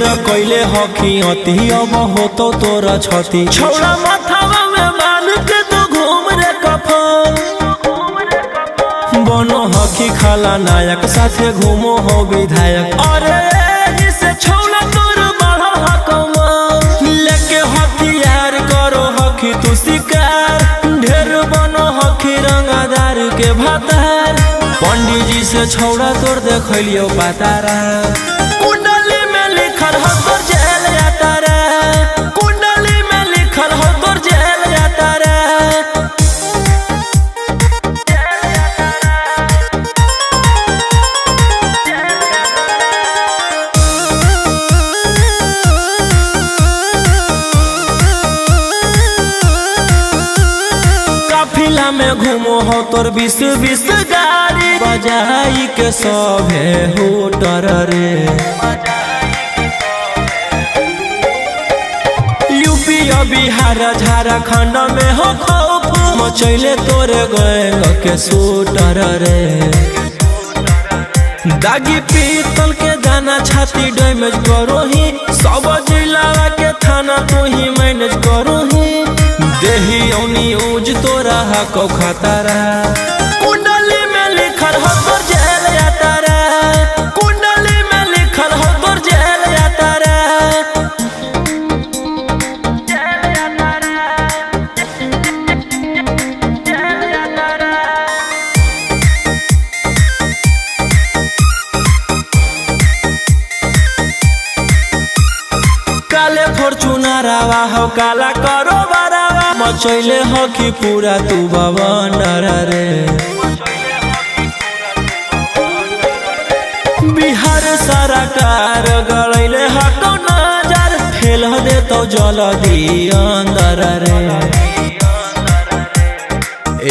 ढेर कइले हकी अति अब होतो तोरा छती छौड़ा माथावा में बांध के तो घूम रे कफन बनो हकी खाला नायक साथे घूमो हो विधायक अरे जिसे छौड़ा तोर बढ़ा हकमा लेके हथियार करो हकी तू शिकार ढेर बनो हकी रंगदार के भातार पंडित जी से छौड़ा तोर देखलियो पातारा कुंडली में लिखल हो तोर जेल यातारा कुंडली में लिखल हो तोर जेल यातारा काफिला में घूमो हो तोर 20-20 गाड़ी बजाई के सभे होटर रे यूपी बिहार झारखंड में हो खौफ मचैले तोरे गैंग के शूटर रे दागी पीतल के दाना छाती डैमेज करो ही सब जिला के थाना तू ही मैनेज करो ही देही औनी ऊज तोरा हको खतरा कुंडली में लिखल हो तोर जेल यातारा कुंडली में लिखल हो तोर जेल यातारा काले फॉर्च्यूनर आवा हो काला करो बरावा मचैले हो कि पूरा तू बवंडर रे बिहार सरकार गड़ैले हको नजर फेल दे तो जल्दी अंदर रे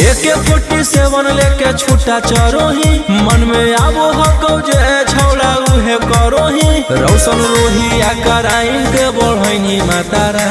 AK-47 लेके छूटा चरोही मन में आबो हको जे छौड़ा उहे करोही रौशन रोही आ कराइन के बढ़ैनी मातारा।